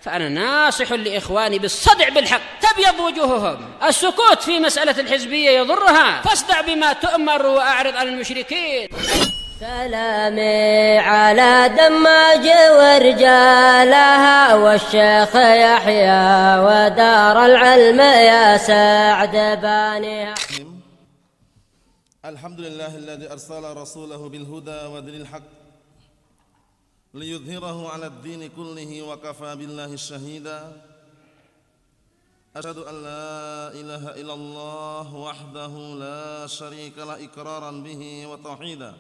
فأنا ناصح لإخواني بالصدع بالحق. تبيض وجوههم، السكوت في مسألة الحزبية يضرها، فاصدع بما تؤمر وأعرض عن المشركين. سلامي على دماج ورجالها والشيخ يحيى ودار العلم يا سعد بانها. الحمد لله الذي أرسل رسوله بالهدى ودين الحق ليظهره على الدين كله وكفى بالله شهيدا. أشهد أن لا إله إلا الله وحده لا شريك له إقرارا به وتوحيدا،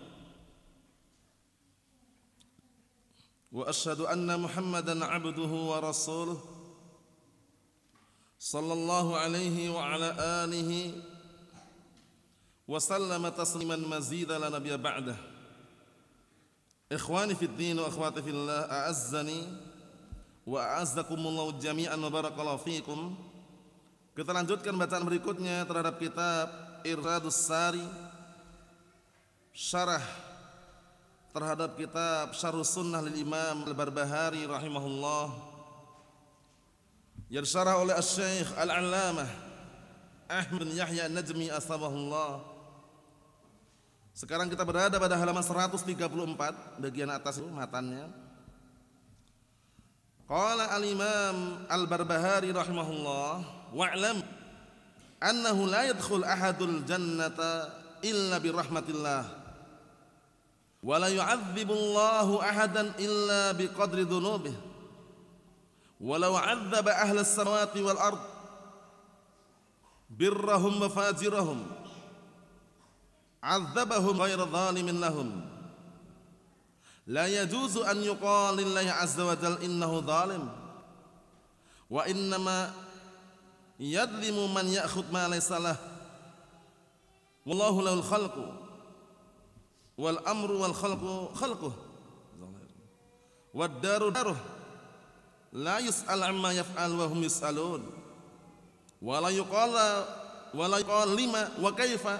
وأشهد أن محمدا عبده ورسوله صلى الله عليه وعلى آله وسلم تسليما مزيدا لا نبي بعده. إخواني في الدين وأخواتي في الله، أعزني وأعزكم الله جميعا وبarakallahu fikum. Kita lanjutkan bacaan berikutnya terhadap kitab Irsyadus Sari, syarah terhadap kitab Syarhus Sunnah lil Imam Al-Barbahari rahimahullah, yang disyarah oleh Asy-Syaikh Al-Allamah Ahmad bin Yahya An-Najmi asbahullah. Sekarang kita berada pada halaman 134 bagian atas itu matannya. Qala al-Imam Al-Barbahari rahimahullah, wa'lam annahu la yadkhul ahadul jannata illa bi rahmatillah wa la yu'adzibullahu ahadan illa bi qadri dhunubihi wa law 'adzaba ahlas samawati wal ard birrahum wa fajirahum 'adzabahum ghayra zalimin lahum. La yajuzu an yuqala lillahi azza wa jalla innahu zalim wa innama yadlimu man ya'khudh ma laysa lah wallahu lahul khalqu wal amru wal khalqu khalquh wad daru daruh la yus'al amma yaf'al wa hum yus'alun wa la yuqala lima wa kaifa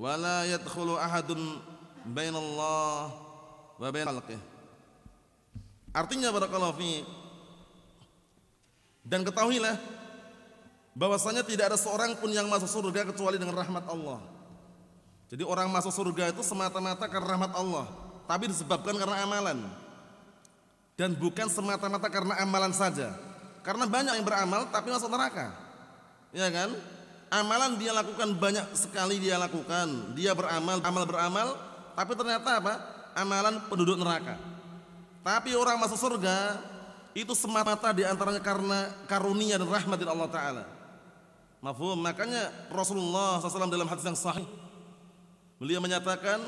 wa la yadkhulu ahadun bainallah wa bain khalqih. Artinya barakallahu fi, dan ketahuilah bahwasanya tidak ada seorang pun yang masuk surga kecuali dengan rahmat Allah. Jadi orang masuk surga itu semata-mata karena rahmat Allah, tapi disebabkan karena amalan. Dan bukan semata-mata karena amalan saja. Karena banyak yang beramal tapi masuk neraka. Ya kan? Amalan dia lakukan banyak sekali dia lakukan. Dia beramal, tapi ternyata apa? Amalan penduduk neraka. Tapi orang masuk surga itu semata-mata diantaranya karena karunia dan rahmat dari Allah Ta'ala. Mafhum? Makanya Rasulullah SAW dalam hadis yang sahih, beliau menyatakan,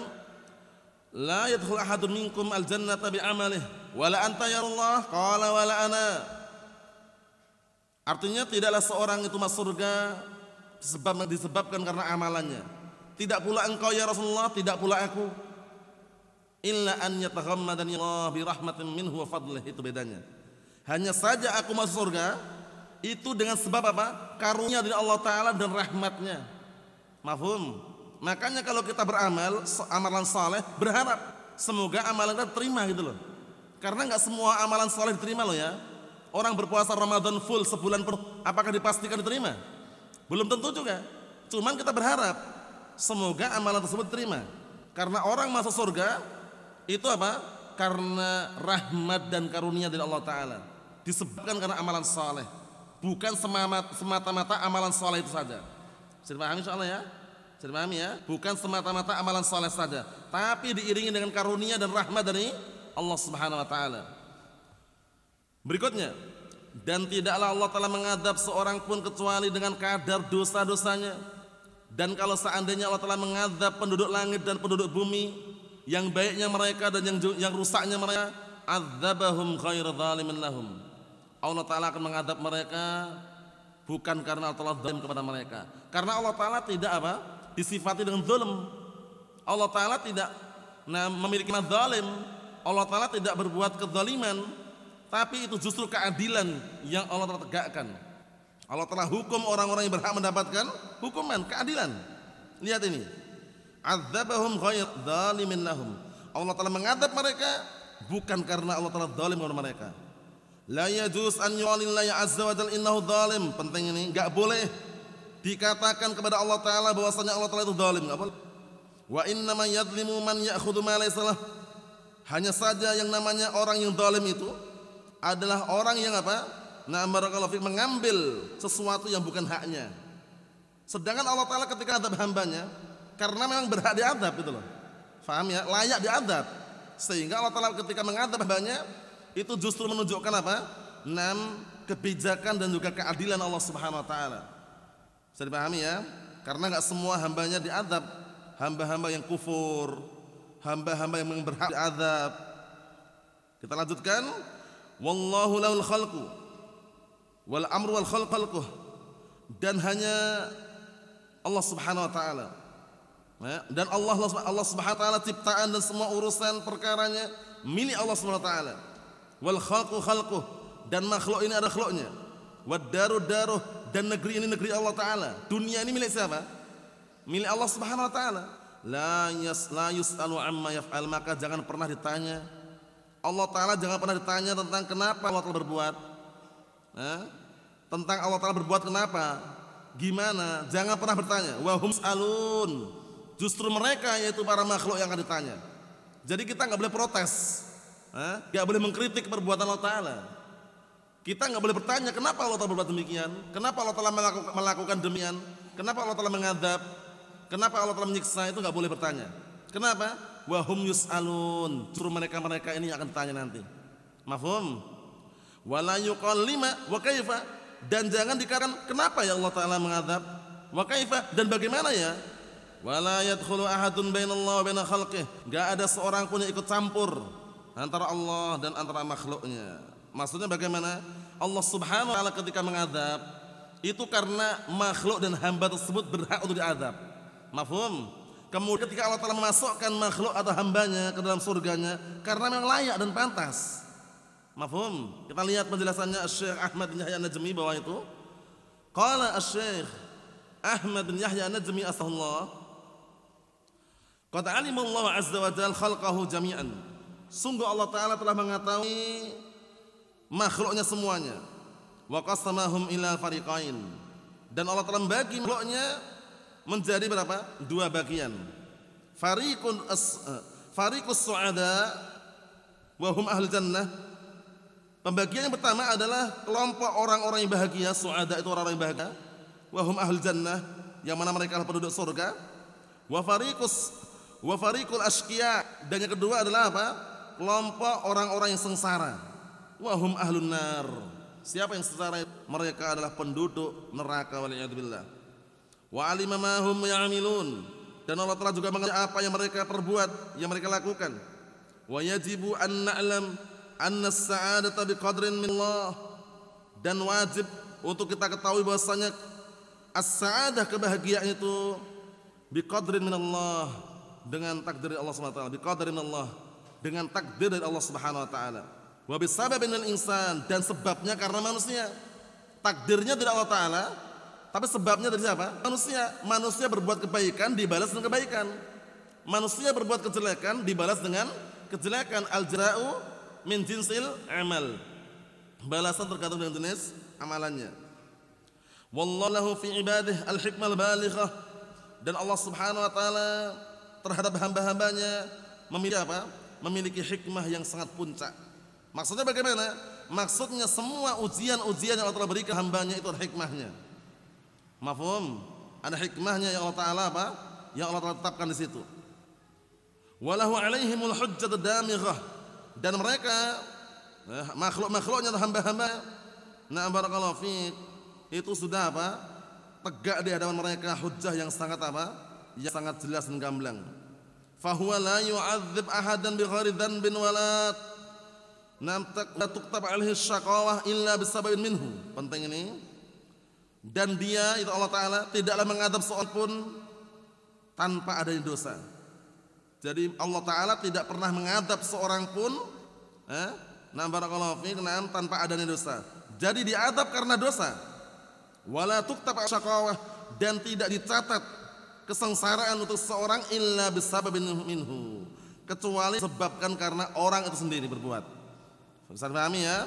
la yadkhul ahadun minkum al-jannata bi'amalih wala anta ya Allah qala wala ana. Artinya tidaklah seorang itu masuk surga disebabkan karena amalannya. Tidak pula engkau ya Rasulullah, tidak pula aku. Illa an yataghammadani Allah bi rahmatin minhu wa fadlih. Itu bedanya. Hanya saja aku masuk surga itu dengan sebab apa? Karunia dari Allah Ta'ala dan rahmatnya. Mafhum? Makanya kalau kita beramal amalan saleh, berharap semoga amalan kita terima gitu loh. Karena enggak semua amalan saleh diterima loh ya. Orang berpuasa Ramadan full sebulan penuh, apakah dipastikan diterima? Belum tentu juga. Cuman kita berharap semoga amalan tersebut diterima. Karena orang masuk surga itu apa? Karena rahmat dan karunia dari Allah Ta'ala, disebabkan karena amalan saleh, bukan semata-mata amalan saleh itu saja. Bisa dipahami insyaallah ya? Bisa dipahami ya? Bukan semata-mata amalan saleh saja, tapi diiringi dengan karunia dan rahmat dari Allah Subhanahu wa Ta'ala. Berikutnya, dan tidaklah Allah Ta'ala mengadab seorang pun kecuali dengan kadar dosa-dosanya. Dan kalau seandainya Allah Ta'ala mengadab penduduk langit dan penduduk bumi, yang baiknya mereka dan yang rusaknya mereka, adzabahum ghairu zalimin lahum. Allah Ta'ala akan mengadab mereka bukan karena Allah Ta'ala zalim kepada mereka. Karena Allah Ta'ala tidak apa? Disifati dengan zalim. Allah Ta'ala tidak memiliki zalim. Allah Ta'ala tidak berbuat kezaliman, tapi itu justru keadilan yang Allah Ta'ala tegakkan. Allah Ta'ala hukum orang-orang yang berhak mendapatkan hukuman, keadilan. Lihat ini, adzabahum ghairu zalimin lahum. Allah Ta'ala mengadab mereka bukan karena Allah Ta'ala zalim kepada mereka. La yajuz an yu'lillahi azza wa jalla innahu zalim. Penting ini, enggak boleh dikatakan kepada Allah taala bahwasanya Allah taala itu zalim, enggak boleh. Wa innama yadhlimu man ya'khudhu ma laysa lah. Hanya saja yang namanya orang yang zalim itu adalah orang yang apa? Nah, barakallahu fiik, mengambil sesuatu yang bukan haknya. Sedangkan Allah taala ketika azab hambanya karena memang berhak diazab gitu loh. Faham ya? Layak diazab. Sehingga Allah taala ketika mengadab hambanya itu justru menunjukkan apa? Kebijakan dan juga keadilan Allah Subhanahu wa taala. Bisa dipahami ya? Karena enggak semua hambanya diazab. Hamba-hamba yang kufur, hamba-hamba yang berhak diazab. Kita lanjutkan. Wallahu lahul khalqu wal amru wal khalqu. Dan hanya Allah Subhanahu wa taala. Dan Allah Subhanahu wa taala ciptaan dan semua urusan perkaranya milik Allah Subhanahu wa taala. Wal khalqu khalquh, dan makhluk ini ada makhluknya. Wad daru daruh, dan negeri ini negeri Allah taala. Dunia ini milik siapa? Milik Allah Subhanahu wa taala. La yus'alu amma yaf'al, maka jangan pernah ditanya. Allah taala jangan pernah ditanya tentang kenapa Allah telah berbuat. Tentang Allah taala berbuat kenapa? Gimana? Jangan pernah bertanya. Wa hum yus'alun. Justru mereka yaitu para makhluk yang akan ditanya. Jadi kita enggak boleh protes. Enggak boleh mengkritik perbuatan Allah taala. Kita enggak boleh bertanya kenapa Allah taala berbuat demikian? Kenapa Allah taala melakukan demikian? Kenapa Allah taala mengadab? Kenapa Allah telah menyiksa? Itu enggak boleh bertanya. Kenapa? Wa hum yus'alun. Justru mereka-mereka ini yang akan ditanya nanti. Mafhum? Wala yuqal lima wa kaifa, dan jangan dikatakan kenapa ya Allah taala mengadab? Wa kaifa, dan bagaimana ya? Wala yadkhulu ahadun bainallahi wa baina khalqihi. Enggak ada seorang pun yang ikut campur antara Allah dan antara makhluknya. Maksudnya bagaimana? Allah Subhanahu wa taala ketika mengadab itu karena makhluk dan hamba tersebut berhak untuk diadab. Mafhum? Kemudian ketika Allah Ta'ala memasukkan makhluk atau hambanya ke dalam surganya karena memang layak dan pantas. Mafhum? Kita lihat penjelasannya Syekh Ahmad bin Yahya An-Najmi bahwa itu qala Syekh Ahmad bin Yahya An-Najmi astagfirullah, qad alima Allah azza wa jalla khalqahu jami'an. Sungguh Allah Ta'ala telah mengetahui makhluknya semuanya. Wa qasamahum ila fariqain, dan Allah telah membagi makhluknya menjadi berapa? Dua bagian. Fariqus su'ada wa hum ahlul jannah. Pembagian yang pertama adalah kelompok orang-orang yang bahagia. Su'ada itu orang-orang yang bahagia. Wa hum ahlul jannah, yang mana mereka adalah penduduk surga. Wa fariqul asqiya, dan yang kedua adalah apa? Kelompok orang-orang yang sengsara. Wa hum ahlun nar. Siapa yang sengsara? Mereka adalah penduduk neraka, waliyadzubillah. Wa alima ma hum ya'milun, dan Allah telah juga mengetahui apa yang mereka perbuat, yang mereka lakukan. Wa yajibu an na'lam anna as-sa'adata biqadrin min Allah, dan wajib untuk kita ketahui bahwasanya as-sa'adah, kebahagiaan itu biqadrin min Allah, dengan takdir Allah Subhanahu wa taala. Biqadrin min Allah, dengan takdir dari Allah Subhanahu wa taala. Wa bisababin lil insan, dan sebabnya karena manusia. Takdirnya dari Allah taala, tapi sebabnya dari siapa? Manusia. Manusia berbuat kebaikan dibalas dengan kebaikan. Manusia berbuat kejelekan dibalas dengan kejelekan. Al-jaza'u min jinsil amal. Balasan tergantung dengan jenis amalannya. Wallahu fi ibadihi al-hikmal balighah, dan Allah Subhanahu wa taala terhadap hamba-hambanya memiliki apa? Memiliki hikmah yang sangat puncak. Maksudnya bagaimana? Maksudnya semua ujian-ujian yang Allah telah berikan hambanya itu ada hikmahnya. Mafhum? Ada hikmahnya yang Allah Ta'ala apa? Yang Allah Ta'ala tetapkan di situ. Walahu alaihimul hujjatu damighah, dan mereka makhluk-makhluknya atau hamba-hamba, na barakallahu fiik, itu sudah apa? Tegak di hadapan mereka hujjah yang sangat apa? Yang sangat jelas dan gamblang. Fahuwa la yu'adzib ahadan bighairi dhanbin wala tuktab alaihi syaqawah illa bisababin minhu. Penting ini. Dan dia itu Allah Ta'ala tidaklah mengadab seorang pun tanpa adanya dosa. Jadi Allah Ta'ala tidak pernah mengadab seorang pun barakallahu fiik, tanpa adanya dosa. Jadi diadab karena dosa. Wala tuktab syaqawah, dan tidak dicatat kesengsaraan untuk seorang illa bisababin minhu, kecuali disebabkan karena orang itu sendiri berbuat. Bisa dipahami ya?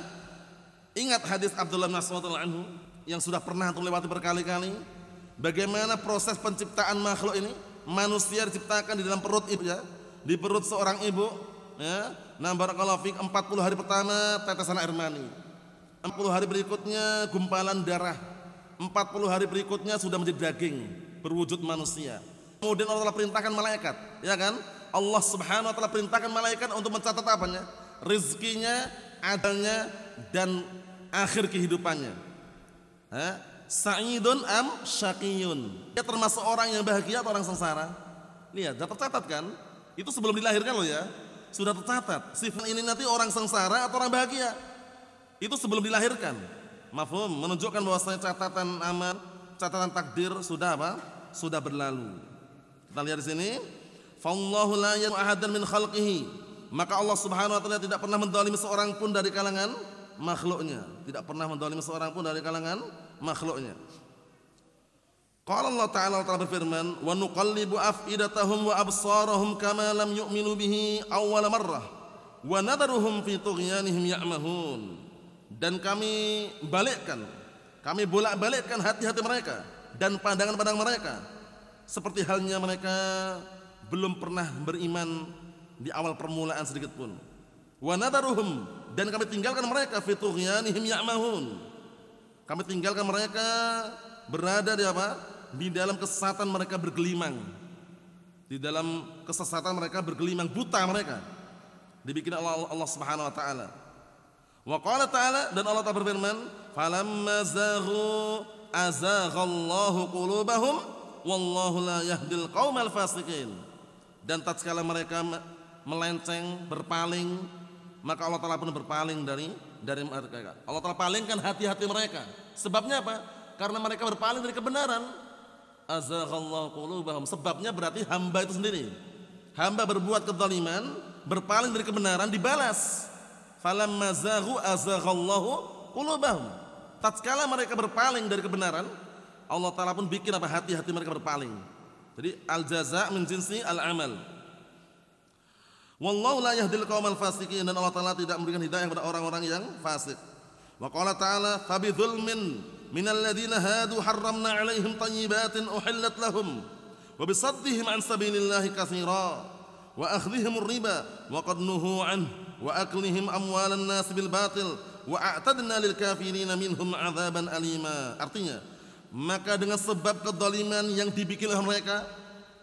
Ingat hadis Abdullah bin Mas'ud radhiyallahu anhu yang sudah pernah terlewati berkali-kali. Bagaimana proses penciptaan makhluk ini? Manusia diciptakan di dalam perut ibu ya, di perut seorang ibu ya. Nah, barakallahu fik, 40 hari pertama tetesan air mani. 40 hari berikutnya gumpalan darah. 40 hari berikutnya sudah menjadi daging, berwujud manusia. Kemudian Allah telah perintahkan malaikat, ya kan? Allah Subhanahu wa taala perintahkan malaikat untuk mencatat apanya? Rizkinya, ajalnya, dan akhir kehidupannya. Sa'idun am syaqiyun. Dia termasuk orang yang bahagia atau orang sengsara? Lihat, sudah tercatat kan? Itu sebelum dilahirkan loh ya. Sudah tercatat. Sifat ini nanti orang sengsara atau orang bahagia. Itu sebelum dilahirkan. Mafhum, menunjukkan bahwasanya catatan amal, catatan takdir sudah apa? Sudah berlalu. Kita lihat di sini. Fallahu la yadhlimu ahadan min khalqihi. Maka Allah Subhanahu wa taala tidak pernah menzalimi seorang pun dari kalangan makhluknya. Tidak pernah menzalimi seorang pun dari kalangan makhluknya. Qala Allah Ta'ala berfirman, "Wa nuqallibu afidatahum wa absarahum kama lam yu'minu bihi awwala marrah wa nadharuhum fi tughyanihim ya'mahun." Dan kami bolak-balikkan hati-hati mereka dan pandangan-pandangan mereka seperti halnya mereka belum pernah beriman di awal permulaan sedikit pun. Wa nadharuhum, dan kami tinggalkan mereka fi tughyanihim ya'mahun. Kami tinggalkan mereka berada di apa? Di dalam kesesatan mereka bergelimang. Di dalam kesesatan mereka bergelimang, buta mereka. Dibikin Allah Subhanahu wa taala. Wa qala ta'ala, dan Allah Ta'ala berfirman, "Falamma zaghu azaghallahu qulubahum wallahu la yahdil qaumal fasiqin." Dan tatkala mereka melenceng, berpaling, maka Allah Ta'ala pun berpaling dari mereka. Allah Ta'ala palingkan hati-hati mereka. Sebabnya apa? Karena mereka berpaling dari kebenaran. Azaghallahu qulubahum. Sebabnya berarti hamba itu sendiri. Hamba berbuat kezaliman, berpaling dari kebenaran, dibalas. Falamma zaghu azaghallahu qulubahum. Tatkala mereka berpaling dari kebenaran, Allah Ta'ala pun bikin apa? Hati-hati mereka berpaling. Jadi al-jaza' min jinsi al-amal. Wallahu la yahdil qaumal fasiqin, dan Allah Ta'ala tidak memberikan hidayah kepada orang-orang yang fasik. Wa qala ta'ala, "Fa bi dzulmin minal ladzina hadu harramna 'alaihim thayyibatin uhillat lahum wa bi saddihim 'an sabilillahi katsira wa akhdhihim ar-riba wa qad nuhu 'an wa aklihim amwalan nas bil batil wa a'tadna lil kafirin minhum 'adzaban alima." Artinya, maka dengan sebab kezaliman yang dibikin oleh mereka,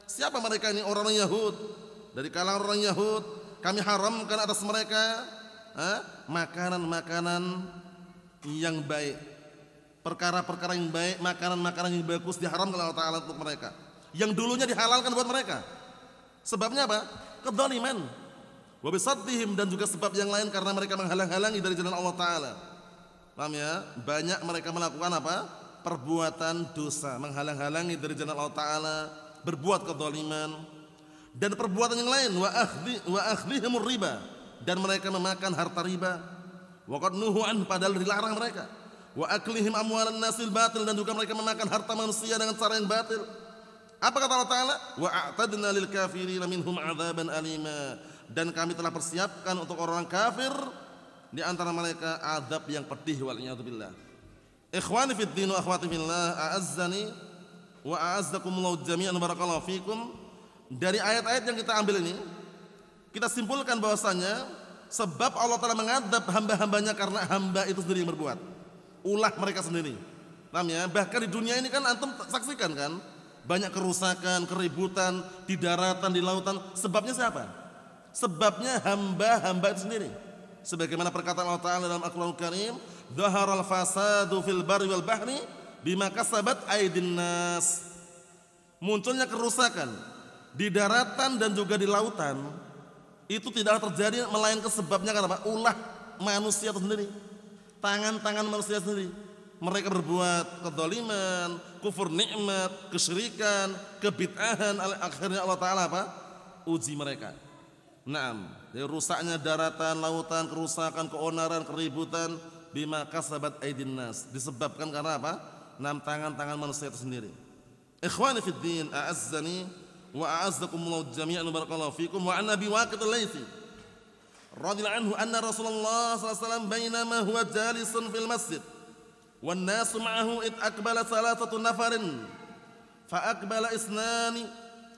siapa mereka ini? Orang-orang Yahud. Dari kalangan orang Yahud, kami haramkan atas mereka makanan-makanan yang baik, perkara-perkara yang baik, makanan-makanan yang bagus diharamkan oleh Allah Ta'ala untuk mereka, yang dulunya dihalalkan buat mereka. Sebabnya apa? Kedzaliman. Wa bisaddihim, dan juga sebab yang lain karena mereka menghalang-halangi dari jalan Allah Ta'ala. Paham ya? Banyak mereka melakukan apa? Perbuatan dosa, menghalang-halangi dari jalan Allah Ta'ala, berbuat kedzaliman. Dan perbuatan yang lain, wa akhdhihimur riba, dan mereka memakan harta riba. Wa qad nuhu an, padahal dilarang mereka. Wa aklihim amwalan nasil batil, dan juga mereka memakan harta manusia dengan cara yang batil. Apa kata Allah Ta'ala? Wa a'tadna lil kafirin minhum 'adzaban alima, dan kami telah persiapkan untuk orang kafir di antara mereka azab yang pedih, wal iyad billah. Ikhwani fid din wa akhwati fillah, a'azzani wa a'azzakumullahu jami'an, barakallahu fikum. Dari ayat-ayat yang kita ambil ini, kita simpulkan bahwasanya sebab Allah Ta'ala mengadab hamba-hambanya karena hamba itu sendiri yang berbuat, ulah mereka sendiri. Namanya, bahkan di dunia ini kan antum saksikan kan, banyak kerusakan, keributan di daratan, di lautan. Sebabnya siapa? Sebabnya hamba-hamba itu sendiri. Sebagaimana perkataan Allah Ta'ala dalam Al-Qur'anul Karim, "Dhaharal fasadu fil barri wal bahri bima kasabat aydin nas." Munculnya kerusakan di daratan dan juga di lautan itu tidak terjadi melainkan sebabnya karena apa? Ulah manusia itu sendiri, tangan-tangan manusia sendiri. Mereka berbuat kedzaliman, kufur nikmat, kesyirikan, kebid'ahan. Akhirnya Allah Ta'ala apa? Uji mereka. Naam, dari rusaknya daratan, lautan, kerusakan, keonaran, keributan, bima kasabat aydin nas, disebabkan karena apa? Tangan-tangan manusia itu sendiri. Ikhwani fid din, a'azzani wa a'azzakumullahu jami'an, barakallahu fikum. Wa an Abi Waqid al-Laitsi radhiyallahu anhu anna Rasulullah sallallahu alaihi wasallam bainama huwa jalisun fil masjid wan nasu ma'ahu id aqbala salasatu nafarin fa aqbala isnani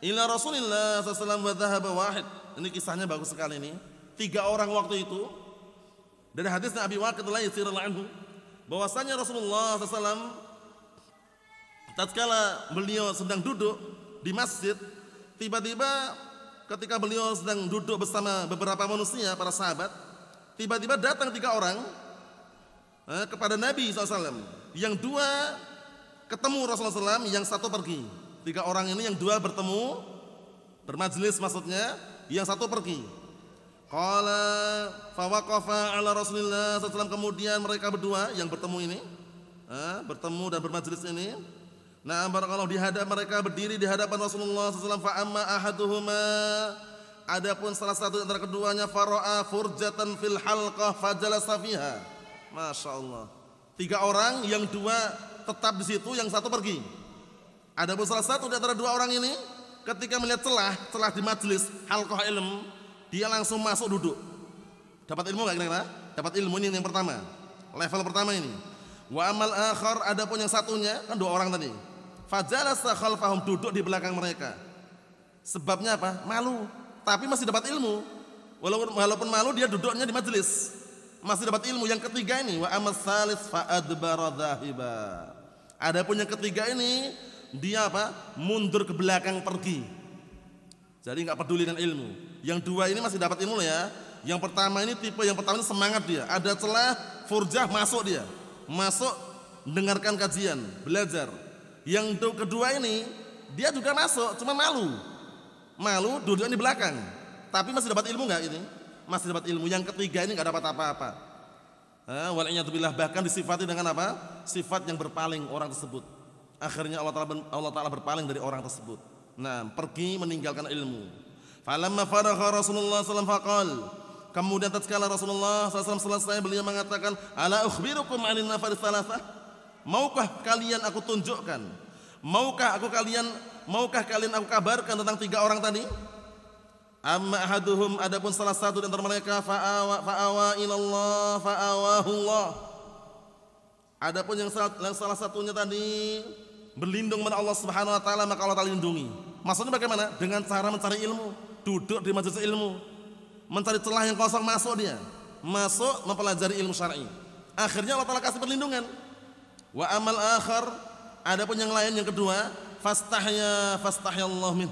ila Rasulillah sallallahu alaihi wasallam wa dhahaba wahid. Ini kisahnya bagus sekali ini. 3 orang waktu itu. Dari hadisnya Abi Waqid al-Laythi radhiyallahu anhu bahwasanya Rasulullah sallallahu alaihi wasallam tatkala beliau sedang duduk di masjid, tiba-tiba ketika beliau sedang duduk bersama beberapa manusia, para sahabat, tiba-tiba datang 3 orang kepada Nabi SAW. Yang 2 ketemu Rasulullah SAW, yang 1 pergi. 3 orang ini yang 2 bertemu, bermajlis maksudnya, yang 1 pergi. Qala fawaqafa ala Rasulillah SAW. Kemudian mereka berdua yang bertemu ini, bertemu dan bermajlis ini, nah barakallahu, mereka berdiri di hadapan Rasulullah SAW. Fa amma ahaduhuma, adapun salah satu antara keduanya, fara'a furjatan fil halqah fajalasa fiha. Masya Allah. 3 orang, yang 2 tetap di situ, yang 1 pergi. Adapun salah satu di antara 2 orang ini, ketika melihat celah di majelis halqah ilm, dia langsung masuk duduk. Dapat ilmu nggak kira-kira? Dapat ilmu, ini yang pertama, level pertama ini. Wa amal akhar, adapun yang satunya, kan 2 orang tadi, fajalasa khalfahum, duduk di belakang mereka. Sebabnya apa? Malu, tapi masih dapat ilmu. Walaupun malu, dia duduknya di majelis, masih dapat ilmu. Yang ketiga ini, wa amal salis fa adbara dhahiba. Adapun yang ketiga ini, dia apa? Mundur ke belakang, pergi. Jadi enggak peduli dengan ilmu. Yang 2 ini masih dapat ilmu ya. Yang pertama ini, tipe yang pertama ini semangat dia. Ada celah, furjah, masuk dia. Masuk mendengarkan kajian, belajar. Yang kedua ini dia juga masuk, cuma malu duduknya di belakang, tapi masih dapat ilmu nggak ini? Masih dapat ilmu. Yang ketiga ini nggak dapat apa-apa. Wal'iyadzubillah, bahkan disifati dengan apa? Sifat yang berpaling orang tersebut. Akhirnya Allah Ta'ala berpaling dari orang tersebut. Nah, pergi meninggalkan ilmu. Falamma faragha Rasulullah SAW faqal, kemudian tatkala Rasulullah SAW selesai, beliau mengatakan, ala ukhbirukum anin nafar thalathah, maukah kalian aku tunjukkan, maukah kalian aku kabarkan tentang 3 orang tadi? Amma ahaduhum, adapun salah satu di antara mereka, fa'awa ilallah fa'awahullah. Adapun yang salah satunya tadi berlindung kepada Allah Subhanahu wa taala, maka Allah Ta'ala lindungi. Maksudnya bagaimana? Dengan cara mencari ilmu, duduk di majelis ilmu, mencari celah yang kosong, masuk dia, masuk mempelajari ilmu syar'i. Akhirnya Allah Ta'ala kasih perlindungan. Wa amal akhar, adapun yang lain, yang kedua, fastahyallahu min,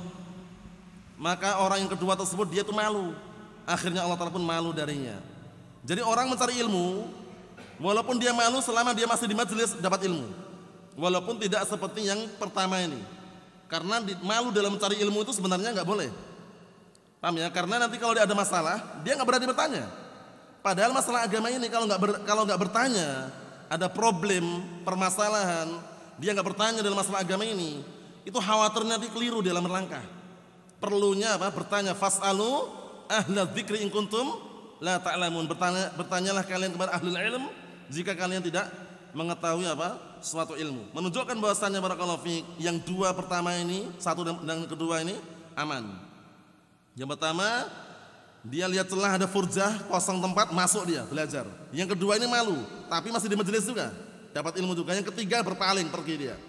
maka orang yang kedua tersebut dia itu malu. Akhirnya Allah Ta'ala pun malu darinya. Jadi orang mencari ilmu, walaupun dia malu, selama dia masih di majelis dapat ilmu, walaupun tidak seperti yang pertama ini. Karena malu dalam mencari ilmu itu sebenarnya nggak boleh, paham ya? Karena nanti kalau dia ada masalah, dia nggak berani bertanya. Padahal masalah agama ini kalau nggak bertanya, ada problem, permasalahan, dia nggak bertanya dalam masalah agama ini, itu khawatir nanti keliru dalam melangkah. Perlunya apa? Bertanya. Fas'alu ahla dzikri in kuntum la ta'lamun. Bertanyalah kalian kepada ahlul ilm jika kalian tidak mengetahui apa? Suatu ilmu. Menunjukkan bahwasannya barakallahu fiik, yang 2 pertama ini, 1 dan kedua ini aman. Yang pertama, dia lihat celah ada furjah, kosong tempat, masuk dia belajar. Yang kedua ini malu, tapi masih di majelis juga, dapat ilmu juga. Yang ketiga berpaling, pergi dia.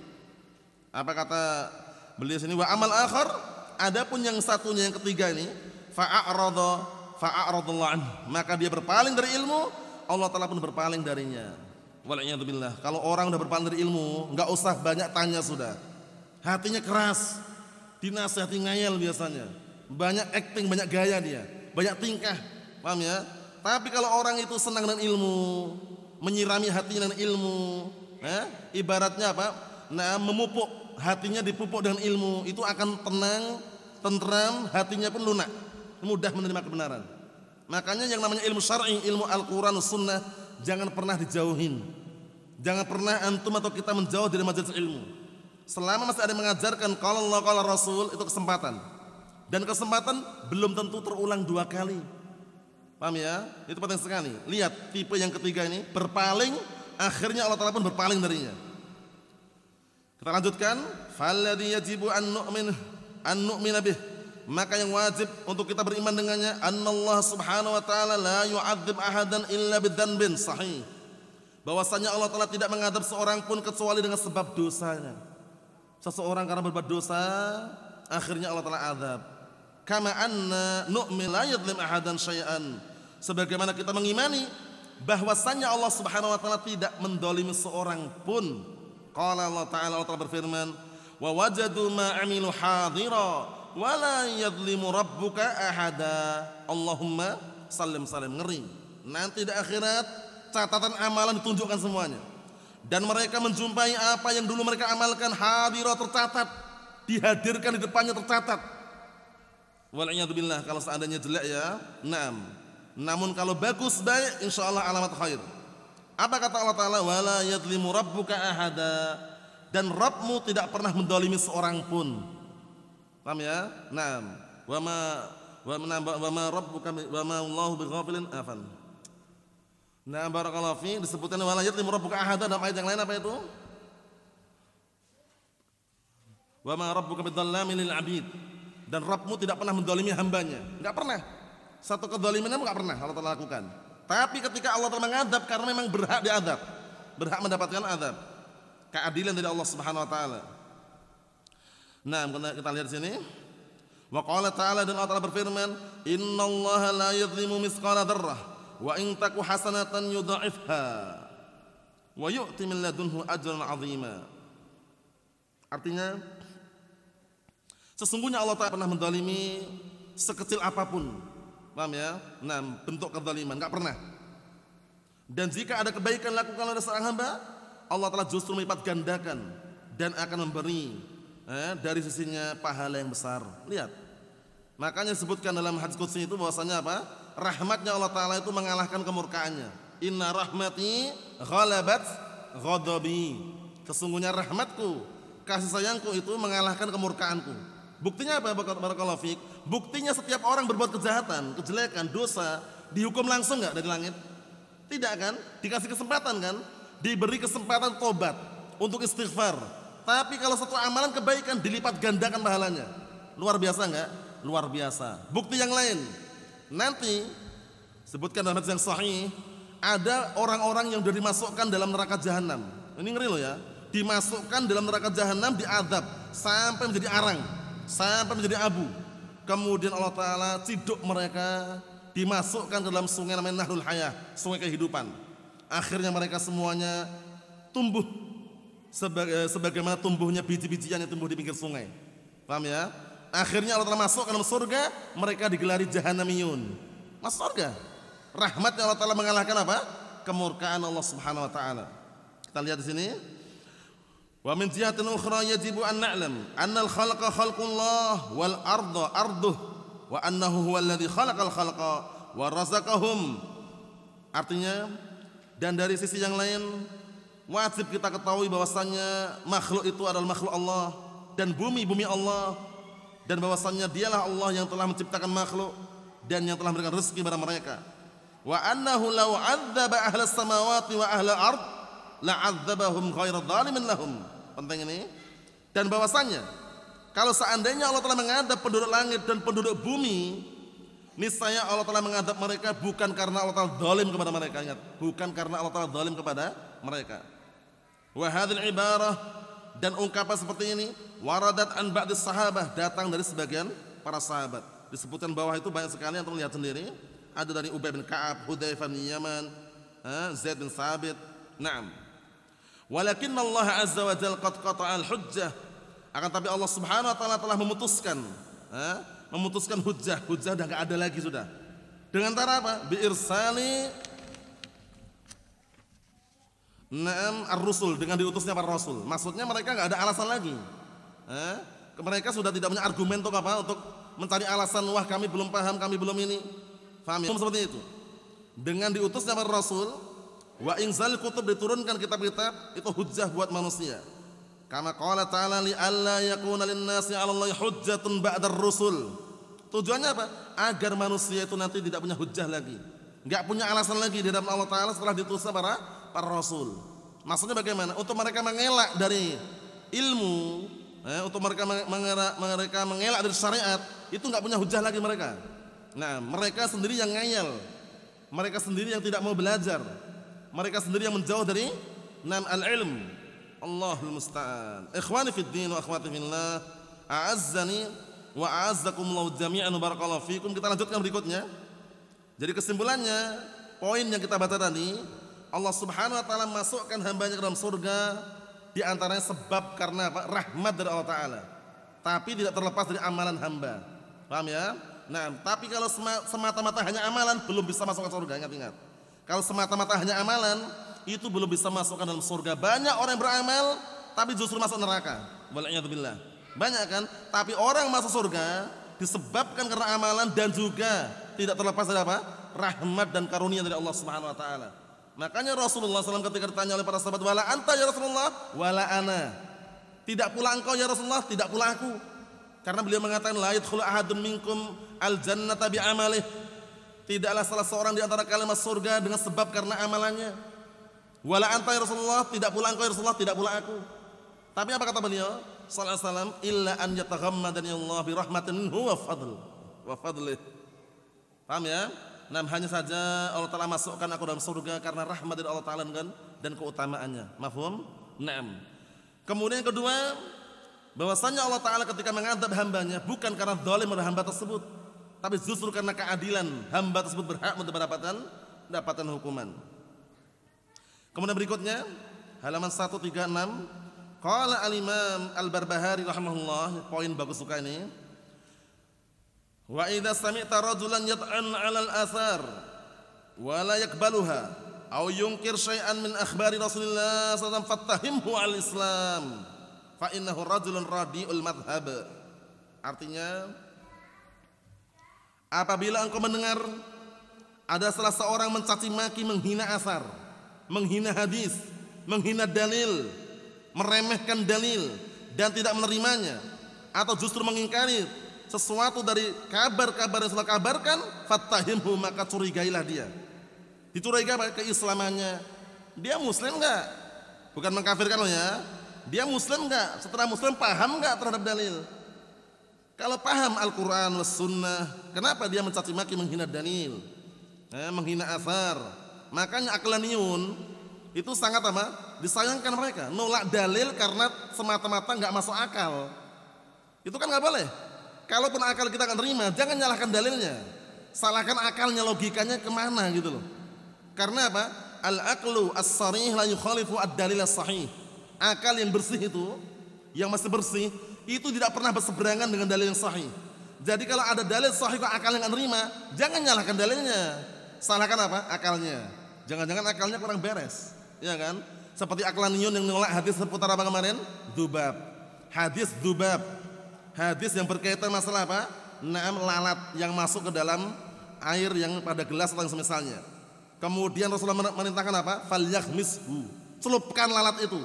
Apa kata beliau sini? Wa amal akhar, adapun yang satunya, yang ketiga ini, fa'aradallahu anhu, maka dia berpaling dari ilmu, Allah Ta'ala pun berpaling darinya. Wal'iyadzubillah. Kalau orang udah berpaling dari ilmu, nggak usah banyak tanya sudah. Hatinya keras, dinasihati ngayal biasanya, banyak acting, banyak gaya dia, banyak tingkah, paham ya? Tapi kalau orang itu senang dengan ilmu, menyirami hatinya dengan ilmu, ibaratnya apa? Nah, memupuk hatinya, dipupuk dengan ilmu, itu akan tenang, tentram, hatinya pun lunak, mudah menerima kebenaran. Makanya yang namanya ilmu syar'i, ilmu Al-Quran, Sunnah, jangan pernah dijauhin. Jangan pernah antum atau kita menjauh dari majelis ilmu. Selama masih ada yang mengajarkan qala Allah qala Rasul, itu kesempatan. Dan kesempatan belum tentu terulang 2 kali. Paham ya? Itu penting sekali. Lihat tipe yang ketiga ini, berpaling, akhirnya Allah Ta'ala pun berpaling darinya. Kita lanjutkan. Falladhi yajibu an nu'mina bih, maka yang wajib untuk kita beriman dengannya, annallahu subhanahu wa ta'ala la yu'adzib ahadan illa bidzanbin sahih. Bahwasanya Allah Ta'ala tidak mengadab seorang pun kecuali dengan sebab dosanya. Seseorang karena berbuat dosa, akhirnya Allah Ta'ala azab. Kama anna nu'min la yadlim ahadan syai'an. Sebagaimana kita mengimani bahwasanya Allah Subhanahu wa Ta'ala tidak mendolimi seorang pun. Qala Allah Ta'ala, Allah Ta'ala berfirman, wa wajadu ma amilu hadira wa la yadlimu rabbuka ahada. Allahumma salim salim. Ngeri. Nanti di akhirat catatan amalan ditunjukkan semuanya. Dan mereka menjumpai apa yang dulu mereka amalkan, hadira, tercatat, dihadirkan di depannya, tercatat. Wal'iyadzubillah, kalau seandainya jelek ya, naam. Namun kalau bagus, baik, insyaallah alamat khair. Apa kata Allah Ta'ala? Wala yadlimu rabbuka ahada. Dan Rabbmu tidak pernah mendolimi seorang pun. Paham ya? Naam. Wa ma rabbuka wa ma Allahu bighafilin afan. Nah, barakallahu fi, disebutkan wala yadlimu rabbuka ahada. Dalam ayat yang lain apa itu? Wa ma rabbuka bidzallamin lil 'abid. Dan Rabbmu tidak pernah mendolimi hambanya. Enggak pernah. Satu kedzaliman enggak pernah Allah Ta'ala lakukan. Tapi ketika Allah Ta'ala mengadab, karena memang berhak diadab, berhak mendapatkan adab, keadilan dari Allah Subhanahu wa Ta'ala. Nah, kita lihat sini. Wa qala ta'ala, dan Allah Ta'ala berfirman, innallaha la yadhlimu mithqala dzarrah wa in taku hasanatan yudha'ifha wa yu'ti min ladunhu ajran 'azima. Artinya, sesungguhnya Allah Ta'ala pernah mendolimi sekecil apapun. Paham ya? Nah, bentuk kezaliman enggak pernah. Dan jika ada kebaikan lakukan oleh seorang hamba, Allah Ta'ala justru melipat gandakan dan akan memberi dari sisinya pahala yang besar. Lihat. Makanya disebutkan dalam hadis qudsi itu bahwasanya apa? Rahmatnya Allah Ta'ala itu mengalahkan kemurkaannya. Inna rahmati ghalabat ghadabi. Sesungguhnya rahmatku, kasih sayangku itu mengalahkan kemurkaanku. Buktinya apa? Barakallahu fiik. Buktinya setiap orang berbuat kejahatan, kejelekan, dosa, dihukum langsung enggak dari langit? Tidak kan? Dikasih kesempatan kan? Diberi kesempatan tobat untuk istighfar. Tapi kalau satu amalan kebaikan dilipat gandakan pahalanya. Luar biasa enggak? Luar biasa. Bukti yang lain. Nanti sebutkan dalam hadis yang sahih, ada orang-orang yang sudah dimasukkan dalam neraka jahanam. Ini ngeri loh ya. Dimasukkan dalam neraka jahanam, diadab sampai menjadi arang, sampai menjadi abu. Kemudian Allah Ta'ala ciduk mereka, dimasukkan ke dalam sungai namanya Nahrul Hayah, sungai kehidupan. Akhirnya mereka semuanya tumbuh sebagaimana tumbuhnya biji-bijian yang tumbuh di pinggir sungai. Paham ya? Akhirnya Allah Ta'ala masuk ke dalam surga, mereka digelari Jahannamiyun. Masuk surga. Rahmatnya Allah Ta'ala mengalahkan apa? Kemurkaan Allah Subhanahu wa Ta'ala. Kita lihat di sini. Wa min jihatin ukhra yajibu an na'lam anna al-khalqa khalqullah wal arda arduh wa annahu huwal ladzi khalaqal khalqa wa razaqahum. Artinya, dan dari sisi yang lain wajib kita ketahui bahwasannya makhluk itu adalah makhluk Allah dan bumi Allah, dan bahwasannya dialah Allah yang telah menciptakan makhluk dan yang telah memberikan rezeki kepada mereka. Wa annahu law 'adzaba ahlas samawati wa ahlal ard la'adzabahum ghairu dzalimin lahum. Penting ini. Dan bahwasannya kalau seandainya Allah telah mengadab penduduk langit dan penduduk bumi, niscaya Allah telah mengadab mereka bukan karena Allah telah zalim kepada mereka. Ingat, bukan karena Allah telah zalim kepada mereka. Wa hadhil ibarah, dan ungkapan seperti ini waradat an ba'dis sahabah, datang dari sebagian para sahabat. Disebutkan bawah itu banyak sekali, yang terlihat sendiri. Ada dari Ubay bin Ka'ab, Hudzaifah bin Yaman, Zaid bin Sabit. Naam. Walakinna Allah azza wa jalla qad qata'al hujjah. Akan tapi Allah Subhanahu wa Ta'ala telah memutuskan hujjah. Hujjah sudah enggak ada lagi sudah. Dengan cara apa? Bi irsali ar-rusul, dengan diutusnya para rasul. Maksudnya mereka enggak ada alasan lagi. Mereka sudah tidak punya argumen untuk apa? Untuk mencari alasan, wah kami belum paham, kami belum ini. Paham ya? Seperti itu. Dengan diutusnya para rasul, wa inzal kutub, diturunkan kitab-kitab, itu hujjah buat manusia. Kama qala ta'ala li alla yakuna lin-nasi 'ala Allahi hujjatun ba'dar rusul. Tujuannya apa? Agar manusia itu nanti tidak punya hujjah lagi, enggak punya alasan lagi di hadapan Allah Ta'ala setelah diutusnya para rasul. Maksudnya bagaimana? Untuk mereka mengelak dari ilmu untuk mereka mengelak dari syariat, itu nggak punya hujah lagi mereka. Nah, mereka sendiri yang ngeyel, mereka sendiri yang tidak mau belajar, mereka sendiri yang menjauh dari al-ilm. Allahul musta'an. Ikhwani fid din wa akhwati fillah, a'azzani wa a'azzakumullahu jami'an, barakallahu fikum. Kita lanjutkan berikutnya. Jadi kesimpulannya, poin yang kita baca tadi, Allah Subhanahu wa taala masukkan hambanya ke dalam surga di antaranya sebab karena apa? Rahmat dari Allah taala. Tapi tidak terlepas dari amalan hamba. Paham ya? Nah, tapi kalau semata-mata hanya amalan belum bisa masuk ke surga, ingat-ingat. Kalau semata-mata hanya amalan itu belum bisa masukkan dalam surga. Banyak orang yang beramal tapi justru masuk neraka. Wal'iyadzubillah. Banyak kan? Tapi orang masuk surga disebabkan karena amalan dan juga tidak terlepas dari apa? Rahmat dan karunia dari Allah Subhanahu wa taala. Makanya Rasulullah SAW ketika ditanya oleh para sahabat, wala anta ya Rasulullah, wala ana. Tidak pula engkau ya Rasulullah, tidak pula aku. Karena beliau mengatakan la yadkhulu ahadun minkum al-jannata bi amalih. Tidaklah salah seorang di antara kalian masuk surga dengan sebab karena amalannya. Wala anta ya Rasulullah, tidak pula engkau ya Rasulullah, tidak pula aku. Tapi apa kata beliau sallallahu alaihi wasallam, illa an yataghammadani Allah bi rahmatin minhu wa fadlih. Paham ya? Nah, hanya saja Allah Ta'ala masukkan aku dalam surga karena rahmat dari Allah Ta'ala dan keutamaannya. Mafhum? Naam. Kemudian yang kedua, bahwasanya Allah Ta'ala ketika mengadab hambanya bukan karena zalim pada hamba tersebut, tapi justru karena keadilan hamba tersebut berhak untuk mendapatkan hukuman. Kemudian berikutnya halaman 136, qala al-Imam Al-Barbahari rahimahullah, poin bagus suka ini. Wa idza sami'ta rajulan yat'an 'alal athar wa la yaqbaluha aw yunkir syai'an min akhbari Rasulillah sallallahu alaihi wasallam fattahimhu al-Islam fa innahu rajulun radi'ul madhhab. Artinya, apabila engkau mendengar ada salah seorang mencaci maki, menghina asar, menghina hadis, menghina dalil, meremehkan dalil dan tidak menerimanya, atau justru mengingkari sesuatu dari kabar-kabar yang telah kabarkan, fattahimhu, maka curigailah dia. Dicurigai keislamannya. Dia muslim enggak? Bukan mengkafirkan loh ya. Dia muslim enggak? Setelah muslim paham enggak terhadap dalil? Kalau paham Al-Quran was sunnah, kenapa dia mencaci maki, menghina dalil, menghina asar? Makanya aqlaniyun itu sangat apa? Disayangkan mereka. Nolak dalil karena semata-mata enggak masuk akal. Itu kan enggak boleh. Kalaupun akal kita akan terima, jangan nyalahkan dalilnya, salahkan akalnya, logikanya kemana gitu loh. Karena apa? Al-aqlu as-sarih la yukhalifu ad-dalil as-sahih. Akal yang bersih itu, yang masih bersih, itu tidak pernah berseberangan dengan dalil yang sahih. Jadi kalau ada dalil sahih kok akal yang akan terima, jangan nyalahkan dalilnya, salahkan apa? Akalnya. Jangan-jangan akalnya kurang beres, ya kan? Seperti aqlaniyun yang menolak hadis seputar apa kemarin? Dzubab. Hadis dzubab. Hadis yang berkaitan masalah apa? Lalat yang masuk ke dalam air yang pada gelas atau yang semisalnya. Kemudian Rasulullah merintahkan apa? Falyakhmishu, celupkan lalat itu.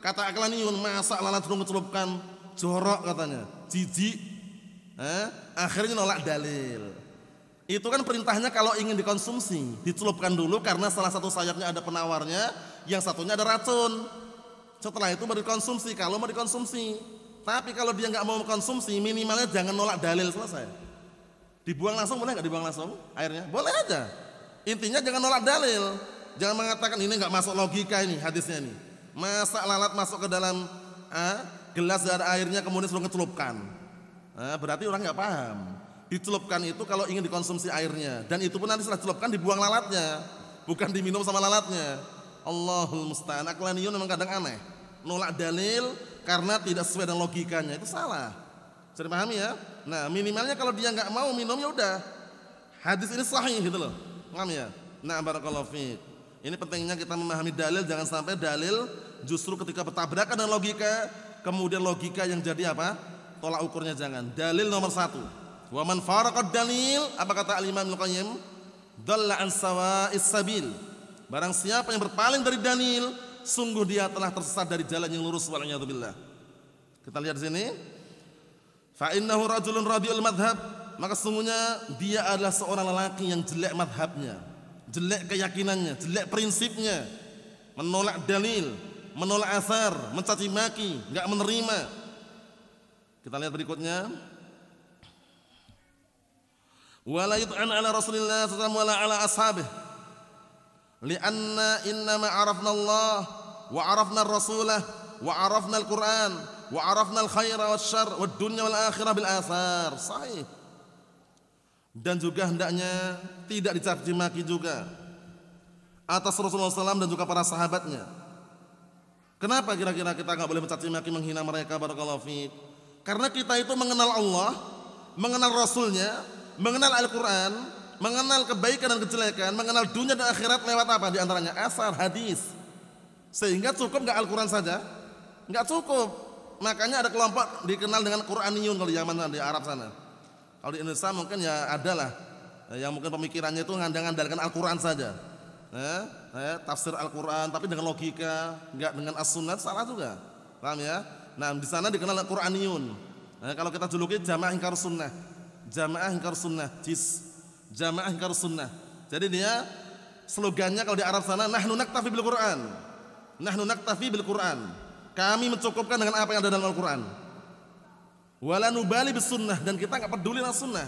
Kata aqlaniyun, masa lalat suruh celupkan? Jorok katanya, jijik. Akhirnya nolak dalil. Itu kan perintahnya kalau ingin dikonsumsi, dicelupkan dulu karena salah satu sayapnya ada penawarnya, yang satunya ada racun. Setelah itu baru dikonsumsi kalau mau dikonsumsi. Tapi kalau dia nggak mau konsumsi, minimalnya jangan nolak dalil, selesai. Dibuang langsung boleh nggak? Dibuang langsung airnya? Boleh aja. Intinya jangan nolak dalil. Jangan mengatakan ini nggak masuk logika ini hadisnya ini. Masa lalat masuk ke dalam gelas dan ada airnya kemudian suruh ngecelupkan? Berarti orang nggak paham. Dicelupkan itu kalau ingin dikonsumsi airnya, dan itu pun nanti setelah dicelupkan dibuang lalatnya, bukan diminum sama lalatnya. Allahul musta'an. Aqlaniyun memang kadang aneh, nolak dalil karena tidak sesuai dengan logikanya, itu salah. Bisa dipahami ya? Nah, minimalnya kalau dia nggak mau minum ya udah, hadis ini sahih gitu loh. Paham ya? Nah, barakallahu fiik. Ini pentingnya kita memahami dalil, jangan sampai dalil justru ketika bertabrakan dengan logika, kemudian logika yang jadi apa? Tolak ukurnya jangan. Dalil nomor 1. Wa man faraqad dalil, apa kata Al-Imam Ibnu Qayyim? Dalla an sawa'is sabil. Barang siapa yang berpaling dari dalil, sungguh dia telah tersesat dari jalan yang lurus, wal'iyadzubillah. Kita lihat di sini. Fa innahu rajulun radiul madhab, maka sungguhnya dia adalah seorang lelaki yang jelek madhabnya, jelek keyakinannya, jelek prinsipnya, menolak dalil, menolak asar, mencaci maki, enggak menerima. Kita lihat berikutnya. Wala yut'an ala Rasulillah sallallahu alaihi wasallam wala ala ashabihi. Lianna innama arafna Allah wa arafna ar-rasulah wa arafna al-Qur'an wa arafna al-khaira wasyarr wad dunya wal akhirah bil athar. Sahih. Dan juga hendaknya tidak dicaci maki juga atas Rasulullah SAW dan juga para sahabatnya. Kenapa kira-kira kita enggak boleh mencaci maki menghina mereka? Barakallahu fiik. Karena kita itu mengenal Allah, mengenal Rasulnya, mengenal Al-Quran, mengenal kebaikan dan kejelekan, mengenal dunia dan akhirat lewat apa? Di antaranya asar, hadis. Sehingga cukup enggak Al-Quran saja? Enggak cukup. Makanya ada kelompok dikenal dengan Quraniyun kalau di Yaman di Arab sana. Kalau di Indonesia mungkin ya adalah yang mungkin pemikirannya itu ngandalkan Al-Quran saja. Tafsir Al-Quran tapi dengan logika, enggak dengan as-sunnah, salah juga. Paham ya? Nah, di sana dikenal Quraniyun. Kalau kita juluki jamaah ingkar sunnah. Jamaah ingkar sunnah, jamaah ingkar sunnah. Jadi dia slogannya kalau di Arab sana, nahnu naktafi bil Quran. Nahnu naktafi bil Quran. Kami mencukupkan dengan apa yang ada dalam Al-Quran. Wala nubali bis sunnah, dan kita enggak peduli dengan sunnah.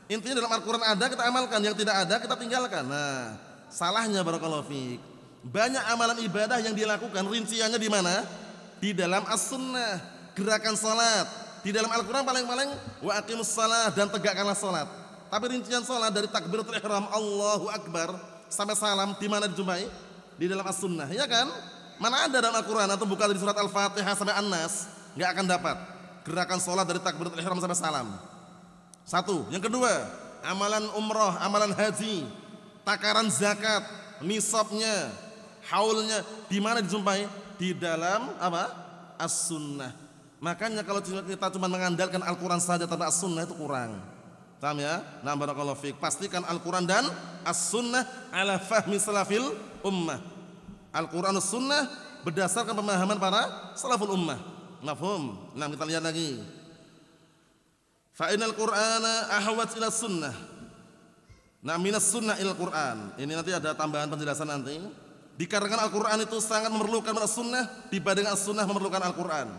Intinya dalam Al-Quran ada kita amalkan, yang tidak ada kita tinggalkan. Nah, salahnya barakallahu fiik. Banyak amalan ibadah yang dilakukan rinciannya di mana? Di dalam as-sunnah, gerakan salat. Di dalam Al-Quran paling-paling wa aqimus salat, dan tegakkanlah salat. Tapi rincian salat dari takbiratul ihram Allahu Akbar sampai salam di mana dijumpai? Di dalam as-sunnah, ya kan? Mana ada dalam Al-Quran? Atau buka dari surat Al-Fatihah sampai An-Nas, enggak akan dapat gerakan salat dari takbiratul ihram sampai salam. Satu. Yang kedua, amalan umrah, amalan haji, takaran zakat, nisabnya, haulnya di mana dijumpai? Di dalam apa? As-sunnah. Makanya kalau kita cuma mengandalkan Al-Quran saja tanpa as-sunnah itu kurang. Paham ya? Nah, barakallahu fiik. Pastikan Al-Quran dan as-sunnah ala fahmi salafil ummah. Al-Quran dan as-sunnah berdasarkan pemahaman para salaful ummah. Mafhum? Nah, kita lihat lagi. Fa innal Qur'ana ahwat ila sunnah. Nah, minas sunnah ila Qur'an. Ini nanti ada tambahan penjelasan nanti. Dikarenakan Al-Quran itu sangat memerlukan as-sunnah dibandingkan as-sunnah memerlukan Al-Quran.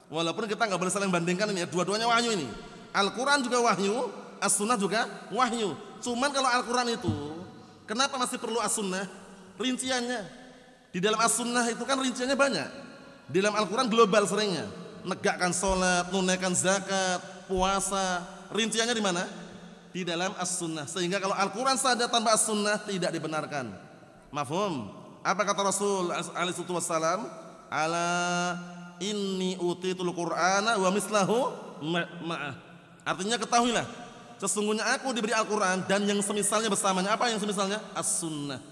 Walaupun kita enggak boleh saling bandingkan ini ya, dua-duanya wahyu ini. Al-Quran juga wahyu, as-sunnah juga wahyu. Cuman kalau Al-Quran itu, kenapa masih perlu as-sunnah? Rinciannya. Di dalam as-sunnah itu kan rinciannya banyak. Di dalam Al-Quran global seringnya. Negakkan sholat, menunaikan zakat, puasa. Rinciannya di mana? Di dalam as-sunnah. Sehingga kalau Al-Quran saja tanpa as-sunnah tidak dibenarkan. Mafhum? Apa kata Rasul alaihi wasallam? Ala inni utitul Qur'ana wa mislahu ma'ah. Artinya ketahuilah, sesungguhnya aku diberi Al-Quran dan yang semisalnya bersamanya. Apa yang semisalnya? As-sunnah.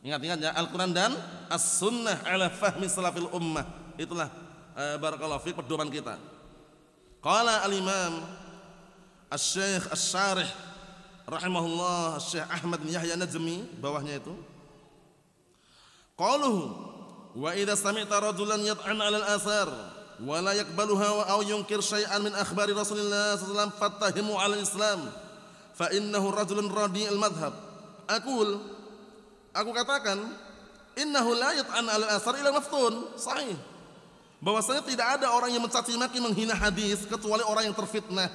Ingat-ingat ya, Al-Quran dan as-sunnah ala fahmi salafil ummah. Itulah barakallahu fiik pedoman kita. Qala al-imam asy-syekh asy-syarih rahimahullah Syekh Ahmad bin Yahya Najmi, bawahnya itu. Qaluhu wa idza sami'ta rajulan yat'an 'ala al-athar wa la yaqbaluha aw yunkir syai'an min akhbari Rasulillah sallallahu alaihi wasallam fattahimu 'ala al-islam fa innahu rajulun radi'il madhhab. Aku katakan innahu la yat'an 'ala al-athar illa maftun. Sahih. Bahwasanya tidak ada orang yang mencaci maki menghina hadis kecuali orang yang terfitnah.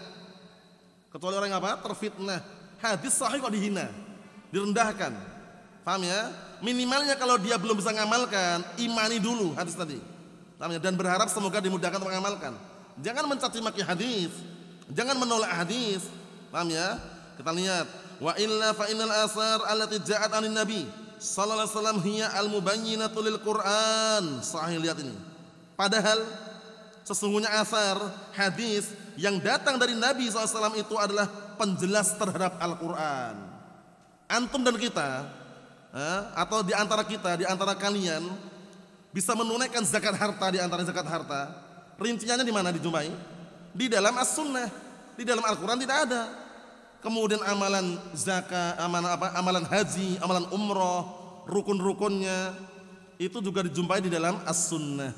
Kecuali orang yang apa? Terfitnah. Hadis sahih kok dihina, direndahkan. Paham ya? Minimalnya kalau dia belum bisa ngamalkan, imani dulu hadis tadi. Dan berharap semoga dimudahkan untuk mengamalkan. Jangan mencaci maki hadis, jangan menolak hadis. Paham ya? Kita lihat, wa illa fa innal athar allati ja'at 'anin nabi sallallahu alaihi wasallam hiya al-mubayyinatu lil Qur'an. Sahih, lihat ini. Padahal sesungguhnya asar hadis yang datang dari Nabi SAW itu adalah penjelas terhadap Al-Quran. Antum dan kita, atau di antara kita, di antara kalian bisa menunaikan zakat harta di antara zakat harta. Rinciannya di mana dijumpai? Di dalam as-sunnah. Di dalam Al-Quran tidak ada. Kemudian amalan zakat, amalan haji, amalan umroh, rukun-rukunnya itu juga dijumpai di dalam as-sunnah.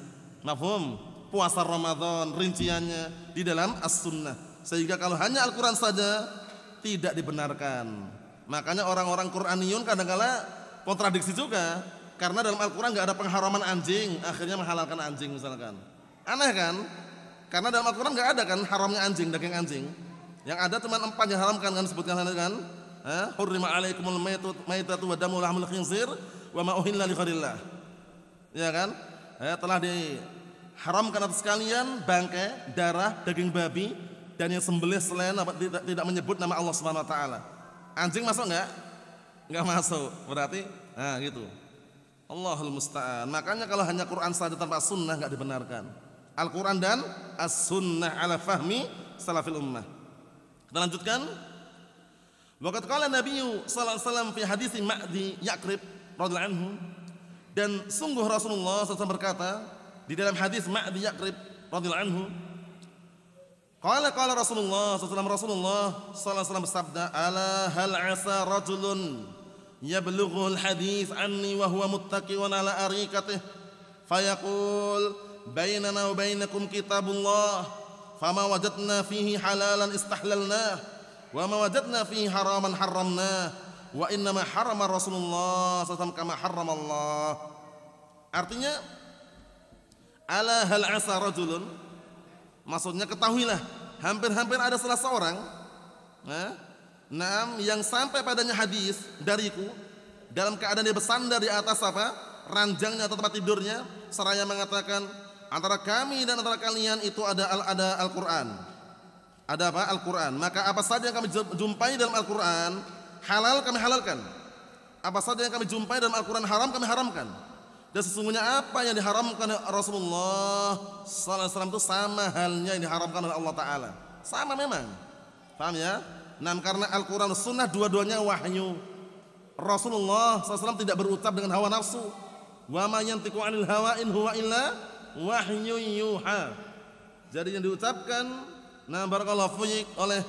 Mafhum? Puasa Ramadan rinciannya di dalam as-sunnah. Sehingga kalau hanya Al-Quran saja tidak dibenarkan. Makanya orang-orang Quraniyun kadang-kala kontradiksi juga. Karena dalam Al-Quran gak ada pengharaman anjing, akhirnya menghalalkan anjing misalkan. Aneh kan? Karena dalam Al-Quran nggak ada kan haramnya anjing, daging anjing. Yang ada cuma 4 yang haramkan kan, sebutkan kan. Hurrima alaikumul maitatu wa damu lahmul khinzir wa ma uhilla li ghairillah. Ya kan? Telah diharamkan atas kalian bangkai, darah, daging babi dan yang sembelih selain tidak menyebut nama Allah Subhanahu wa taala. Anjing masuk enggak? Enggak masuk. Berarti gitu. Allahul musta'an. Makanya kalau hanya Quran saja tanpa sunnah enggak dibenarkan. Al-Quran dan as-sunnah ala fahmi salafil ummah. Kita lanjutkan. Waqad qala Nabi sallallahu alaihi wasallam fi hadis Ma'di Ya'krib radhiyallahu anhu, dan sungguh Rasulullah SAW berkata di dalam hadis Ma'di Ya'krib radhiyallahu anhu, qala Rasulullah sallallahu alaihi wasallam bersabda, ala hal asa rajulun yablughul hadis anni wa huwa muttaqiun ala arikatih fayaqul bainana wa bainakum kitabullah fama wajadna fihi halalan istahlalnah wa ma wajadna fihi haraman harramnah wa innama harama Rasulullah SAW kama harrama Allah. Artinya ala hal asa rajulun, maksudnya ketahuilah hampir-hampir ada salah seorang yang sampai padanya hadis dariku dalam keadaan dia bersandar di atas ranjangnya atau tempat tidurnya, seraya mengatakan antara kami dan antara kalian itu ada Al-Quran. Ada apa? Al-Quran. Maka apa saja yang kami jumpai dalam Al-Quran halal kami halalkan, apa saja yang kami jumpai dalam Al-Quran haram kami haramkan. Dan sesungguhnya apa yang diharamkan oleh Rasulullah sallallahu alaihi wasallam itu sama halnya yang diharamkan oleh Allah Ta'ala. Sama memang. Paham ya? Nah, karena Al-Quran dan Sunnah dua-duanya wahyu. Rasulullah SAW tidak berucap dengan hawa nafsu. Wa ma yantiqu 'anil hawa in huwa illa wahyu yuha. Jadi yang diucapkan barakallahu fiik oleh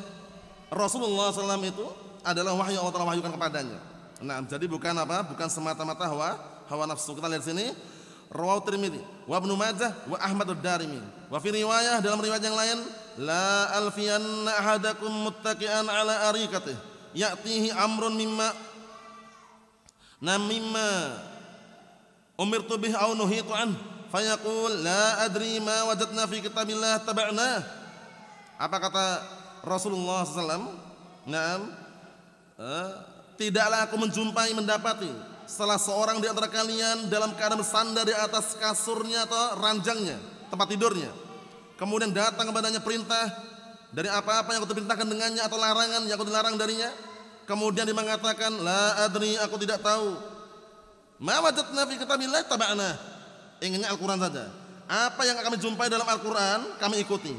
Rasulullah SAW itu adalah wahyu Allah Ta'ala wahyukan kepadanya. Nah, jadi bukan semata-mata hawa nafsu. Kita lihat sini, rawahu Tirmidzi wa Ibnu Majah wa Ahmad ad-Darimi. Wa fi riwayah, dalam riwayat yang lain, la alfiyanna ahadakum muttaqian ala arikatih ya'tihi amrun mimma umirtu bih aw nuhitu an fayaqul la adri ma wajadna fi kitabillah taba'na. Apa kata Rasulullah SAW? Tidaklah aku mendapati salah seorang di antara kalian dalam keadaan bersandar di atas kasurnya atau ranjangnya, tempat tidurnya. Kemudian datang kepadanya perintah dari apa-apa yang aku perintahkan dengannya atau larangan yang aku dilarang darinya. Kemudian dia mengatakan, la adri, aku tidak tahu. Ma wajadna fi kitabillah taba'na. Inginnya Al-Quran saja. Apa yang kami jumpai dalam Al-Quran kami ikuti.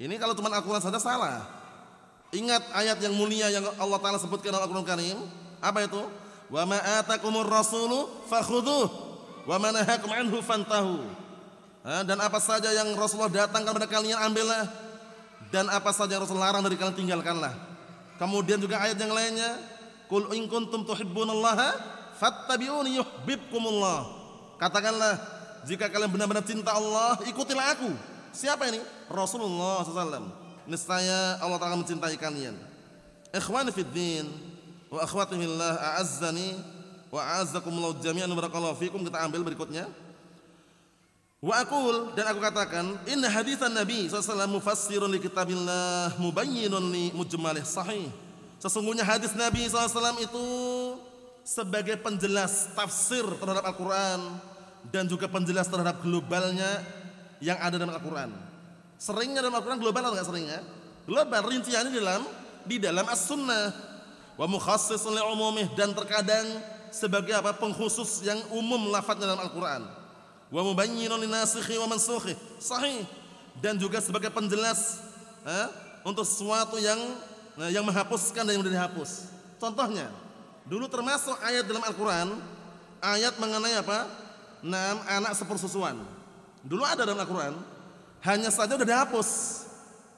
Ini kalau cuma Al-Quran saja salah. Ingat ayat yang mulia yang Allah Ta'ala sebutkan dalam Al-Quran Karim. Apa itu? Wa ma atakumur rasulu fakhudhuh wa ma nahakum anhu fantahu. Dan apa saja yang Rasulullah datangkan kepada kalian ambillah, dan apa saja yang Rasul larang dari kalian tinggalkanlah. Kemudian juga ayat yang lainnya, qul in kuntum tuhibbunallaha fattabi'uni yuhibbukumullah. Katakanlah, jika kalian benar-benar cinta Allah, ikutilah aku. Siapa ini? Rasulullah SAW. Niscaya Allah Ta'ala mencintai kalian. Ikhwani fid din wa akhwati fillah, a'azzani wa a'azzakumullah jami'an, barakallahu fikum. Kita ambil berikutnya. Wa aqul, dan aku katakan, inna haditsan Nabi SAW mufassirun li kitabillah mubayyinun li mujmalih sahih. Sesungguhnya hadis Nabi SAW itu sebagai penjelas tafsir terhadap Al-Quran dan juga penjelas terhadap globalnya yang ada dalam Al-Quran. Seringnya dalam Al-Quran global atau enggak seringnya? Global, rinciannya di dalam As-Sunnah. Wa mukhassisun li umumih, dan terkadang sebagai pengkhusus yang umum lafadznya dalam Al-Quran. Wa mubayyinun linasikhi wa mansukhi sahih, dan juga sebagai penjelas untuk sesuatu yang menghapuskan dan yang sudah dihapus. Contohnya, dulu termasuk ayat dalam Al-Quran, ayat mengenai anak sepersusuan. Dulu ada dalam Al-Quran, hanya saja sudah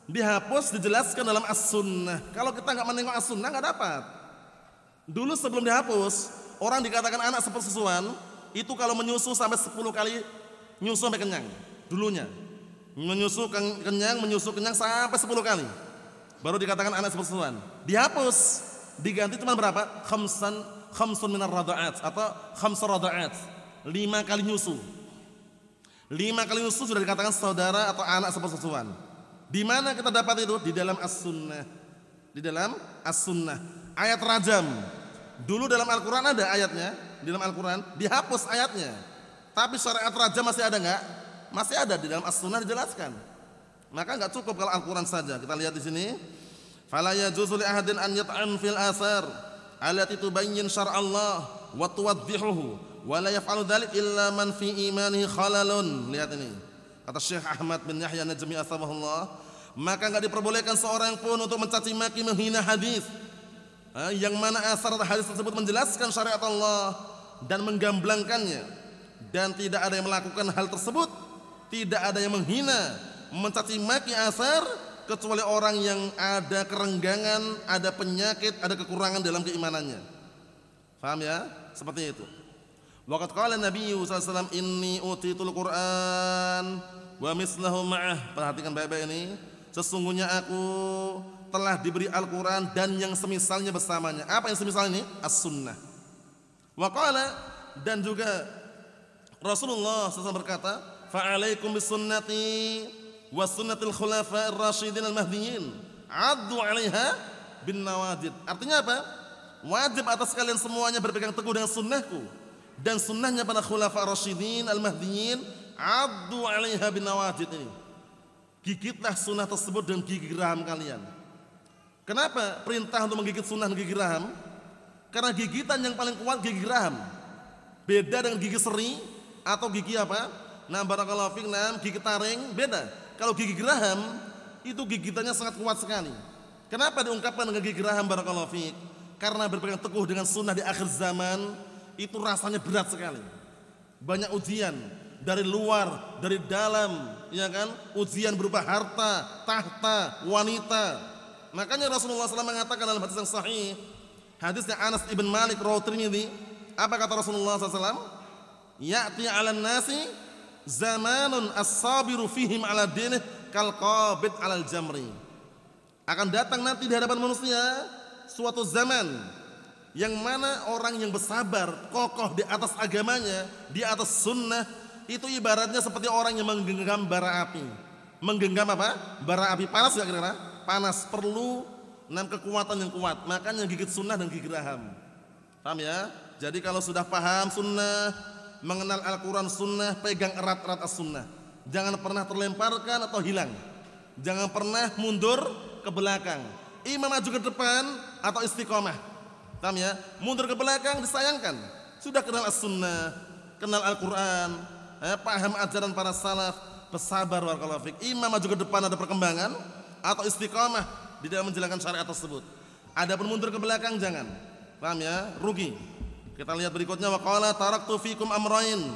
dihapus, dijelaskan dalam As-Sunnah. Kalau kita nggak menengok As-Sunnah nggak dapat. Dulu sebelum dihapus, orang dikatakan anak sepersusuan itu kalau menyusu sampai 10 kali nyusu sampai kenyang. Dulunya menyusu kenyang sampai 10 kali baru dikatakan anak sepersusuan. Dihapus, diganti cuma berapa? Khamsun minar rada'at atau khamsur rada'at, 5 kali nyusu. 5 kali nusus sudah dikatakan saudara atau anak sepersusuan. Di mana kita dapat itu? Di dalam as-sunnah. Di dalam as-sunnah. Ayat rajam. Dulu dalam Al-Quran ada ayatnya. Di dalam Al-Quran dihapus ayatnya. Tapi syariat rajam masih ada enggak? Masih ada, di dalam as-sunnah dijelaskan. Maka enggak cukup kalau Al-Quran saja. Kita lihat di sini. Fala yajuzu li ahadin an yat'an fil athar allati tubayyin syar'allah wa tuwaddihuhu wa la yaf'alu dzalik illa man fi imanihi khalalun. Lihat ini. Kata Syekh Ahmad bin Yahya Najmi asbahullah, maka enggak diperbolehkan seorang pun untuk mencaci maki menghina hadis yang mana asar hadis tersebut menjelaskan syariat Allah dan menggamblangkannya, dan tidak ada yang melakukan hal tersebut, tidak ada yang menghina mencaci maki asar kecuali orang yang ada kerenggangan, ada penyakit, ada kekurangan dalam keimanannya. Paham ya? Seperti itu. Waqad qala Nabi sallallahu alaihi wasallam inni utitul Qur'an wa mislahu ma'ah. Perhatikan baik-baik ini. Sesungguhnya aku telah diberi Al-Qur'an dan yang semisalnya bersamanya. Apa yang semisal ini? As-sunnah. Wa qala, dan juga Rasulullah SAW berkata, fa'alaikum bisunnati wa sunnatil khulafa'ir rasyidin al-mahdiyyin 'addu 'alaiha bin nawajid. Artinya apa? Wajib atas kalian semuanya berpegang teguh dengan sunnahku dan sunnahnya para khulafa rasyidin al-mahdiyyin, 'addu 'alaiha bin nawajid. Ini gigitlah sunnah tersebut dengan gigi geraham kalian. Kenapa perintah untuk menggigit sunnah dan gigi geraham? Karena gigitan yang paling kuat gigi geraham. Beda dengan gigi seri atau gigi apa? Nah, barakallahu fiik, gigi taring beda. Kalau gigi geraham itu gigitannya sangat kuat sekali. Kenapa diungkapkan dengan gigi geraham barakallahu fiik? Karena berpegang teguh dengan sunnah di akhir zaman itu rasanya berat sekali. Banyak ujian dari luar, dari dalam, ya kan? Ujian berupa harta, tahta, wanita. Makanya Rasulullah SAW mengatakan dalam hadis yang sahih, hadisnya Anas ibn Malik rawahu Tirmidzi, apa kata Rasulullah SAW? Ya'ti 'alan nasi zamanun as-sabiru fihim 'ala dinih kal qabid 'alal jamri. Akan datang nanti di hadapan manusia suatu zaman yang mana orang yang bersabar, kokoh di atas agamanya, di atas sunnah, itu ibaratnya seperti orang yang menggenggam bara api. Menggenggam apa? Bara api. Panas enggak kira-kira? Panas, perlu kekuatan yang kuat. Makanya gigit sunnah dan gigi geraham. Paham ya? Jadi kalau sudah paham sunnah, mengenal Al-Quran sunnah, pegang erat-erat as-sunnah. Jangan pernah terlemparkan atau hilang. Jangan pernah mundur ke belakang. Imam maju ke depan atau istiqomah. Paham ya? Mundur ke belakang disayangkan. Sudah kenal as-sunnah, kenal Al-Quran, paham ajaran para salaf, bersabar barakallahu fiik. Imam maju ke depan ada perkembangan atau istiqamah di dalam menjalankan syariat tersebut. Adapun mundur ke belakang jangan. Paham ya? Rugi. Kita lihat berikutnya, wa qala taraktu fikum amrayn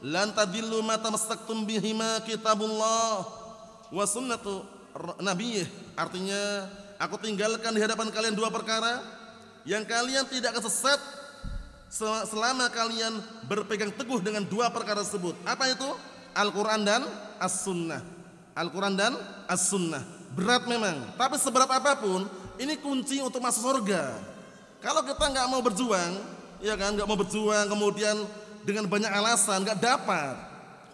lan tadillu ma tamassaktum bihima kitabullah wa sunnatu nabiyyih. Artinya, aku tinggalkan di hadapan kalian dua perkara yang kalian tidak kesesat selama kalian berpegang teguh dengan dua perkara tersebut. Apa itu? Al-Quran dan As-Sunnah. Al-Quran dan As-Sunnah. Berat memang, tapi seberat apapun ini kunci untuk masuk surga. Kalau kita nggak mau berjuang, ya kan, nggak mau berjuang, kemudian dengan banyak alasan nggak dapat.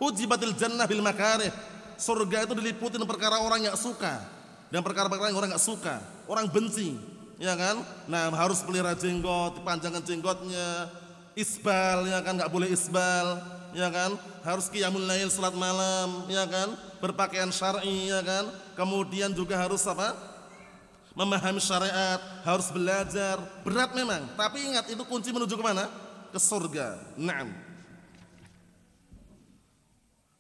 Hujibatil jannah bil makarih. Surga itu diliputi dengan perkara orang yang suka dan perkara-perkara yang orang nggak suka, orang benci, ya kan. Nah, harus pelihara jenggot, panjangkan jenggotnya, isbal, ya kan, nggak boleh isbal, ya kan, harus qiyamul lail, salat malam, ya kan, berpakaian syar'i, ya kan, kemudian juga harus apa? Memahami syariat, harus belajar. Berat memang, tapi ingat itu kunci menuju ke mana? Ke surga. Naam.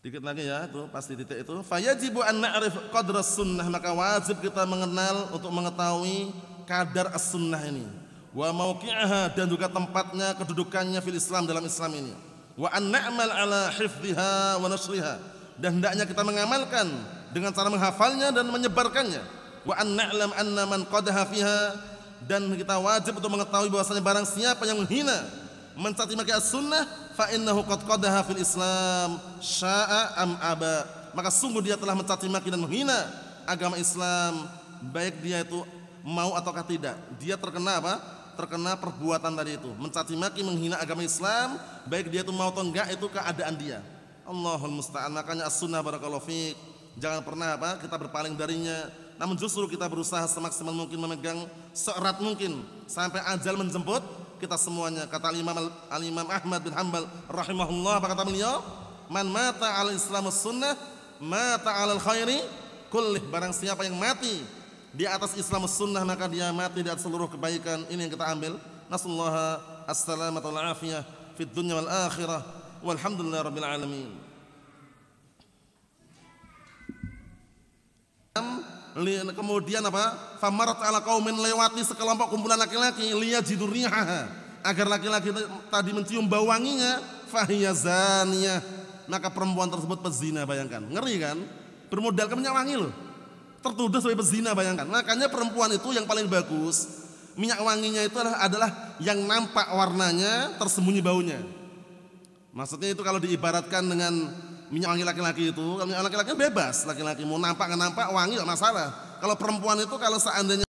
Dikit lagi ya, itu pasti titik itu. Fayajibu an na'rif qadra sunnah, maka wajib kita mengenal untuk mengetahui kadar as-sunnah ini. Wa mauqi'aha, dan juga tempatnya, kedudukannya fil Islam, dalam Islam ini. Wa an na'mal ala hifdhiha wa nasriha, dan hendaknya kita mengamalkan dengan cara menghafalnya dan menyebarkannya. Wa an na'lam anna man qadaha fiha, dan kita wajib untuk mengetahui bahwasanya barang siapa yang menghina, mencaci maki as-sunnah, fa innahu qad qadaha fil Islam sya'a am aba, maka sungguh dia telah mencaci maki dan menghina agama Islam, baik dia itu mau ataukah tidak. Dia terkena apa? Terkena perbuatan tadi itu, mencaci maki menghina agama Islam, baik dia itu mau atau enggak, itu keadaan dia. Allahul musta'an. Makanya as-sunnah barakallahu fiik, jangan pernah kita berpaling darinya, namun justru kita berusaha semaksimal mungkin memegang seerat mungkin sampai ajal menjemput kita semuanya. Kata Al-Imam Ahmad bin Hanbal rahimahullah, apa kata beliau? Man mata 'ala islamus sunnah mata 'alal khairi kullih. Barang siapa yang mati di atas Islamus sunnah maka dia mati di atas seluruh kebaikan. Ini yang kita ambil. Nasallaha as-salamata wal afiyah fid dunya wal akhirah. Walhamdulillah rabbil alamin. Kemudian apa? Famarat ala qaumin, lewati sekelompok kumpulan laki-laki, liyajidu rihaha, agar laki-laki tadi mencium bau wanginya, fahiya zaniyah, maka perempuan tersebut pezina. Bayangkan, ngeri kan? Bermodalkan minyak wangi loh, tertuduh sebagai pezina. Bayangkan. Makanya perempuan itu yang paling bagus minyak wanginya itu adalah yang nampak warnanya, tersembunyi baunya. Maksudnya itu kalau diibaratkan dengan minyak wangi laki-laki itu, kalau minyak laki-laki bebas, laki-laki mau nampak nggak nampak wangi nggak masalah. Kalau perempuan itu kalau seandainya